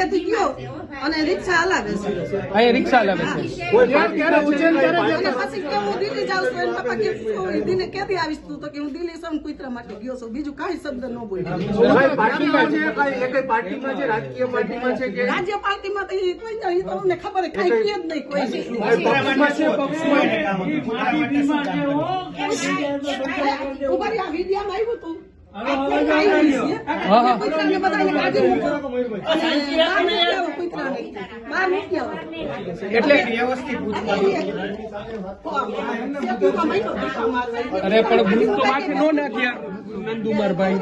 ઘરેથી ગયો અને રિક્ષા હલાવે છે. અહીંયા રિક્ષા હલાવે છે. અને પછી કે હું દિલ્હી જાઉં છું. એના પપ્પા કે દિલ્હી ક્યાંથી આવીશ તું? તો કે હું દિલ્હી સૌ કુતરા માટે ગયો છું. બીજું કાંઈ શબ્દ ન બોલ્યો. રાજ્ય પાર્ટીમાં તો એ તો અમને ખબર કાંઈ કે જ નહીં કોઈ. ઉભારી આ વિડિયામાં આવ્યું હતું. અરે પણ ભૂત તો માથે નો નાખ્યા નંદુમારભાઈ.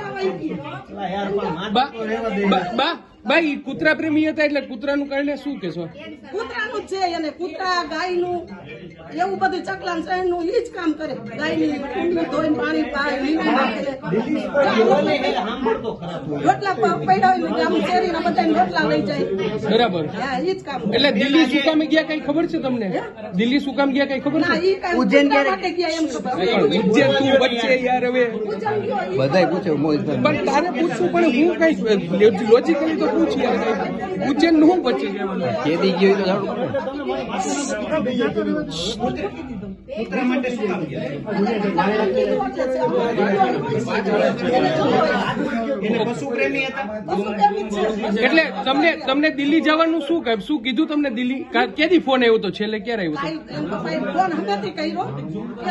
ભાઈ કૂતરા પ્રેમી હતા એટલે કૂતરાનું કારણે શું કેશો? કૂતરાનું જ છે અને કૂતરા ગાયનું એવું બધું ચકલા નું એ જ કામ કરે. ગાયની કુંડી ધોઈને પાણી પાય, રોટલા પડ્યા હોય આમ શેરીના બધા રોટલા લઈ જાય. બરાબર. હા, એ જ કામ. એટલે દિલ્હી શું કામ ગયા કઈ ખબર છે તમને? દિલ્હી શું કામ ગયા કઈ ખબર છે? ઉજ્જૈન માટે ગયા એમ ખબર. ઉજ્જૈન તું વચ્ચે યાર હવે બધાય પૂછે મોહિતભાઈ. પણ તારે પૂછવું પણ હું કઈ લોજિકલી તો પૂછ યાર. ઉજ્જૈન નું વચ્ચે જવાનું કેદી ગયો તો એટલે તમને દિલ્હી જવાનું શું કીધું તમને? દિલ્હી ક્યાંથી ફોન આવ્યો તો? છેલ્લે ક્યારે આવ્યો હતો? ફોન હમેથી કર્યો કે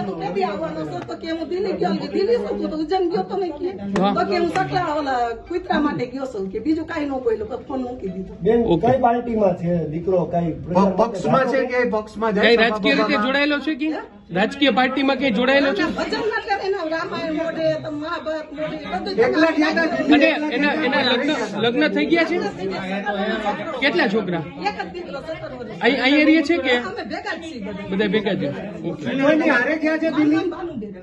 તું ક્યાંથી આવવાનો છો? તો કે હું દિલ્હી ગયો. દિલ્હી શું તું તો ઉજ્જૈન ગયો તો નહીં કે? તો કે હું સકલા ઓલા કુતરા માટે ગયો છું કે બીજું કાંઈ ન બોલ્યું. ફોન મૂકી દીધો. કઈ પાર્ટીમાં છે દીકરો? કઈ પક્ષમાં છે કે પક્ષમાં કઈ રાજકીય રીતે જોડાયેલો છે કે રાજકીય પાર્ટીમાં કઈ જોડાયેલો છે? વચન માટે એના રામાયણ મોઢે મહાભારત મોઢે અને એના લગ્ન થઈ ગયા છે? કેટલા છોકરા? એક જ દીકરો 17 વર્ષ. અહીંયા રહે છે કે અમે ભેગા જ છીએ બધા ભેગા છે? ઓકે. હારે ગયા છે દિલ્હી? ભાનુબેન.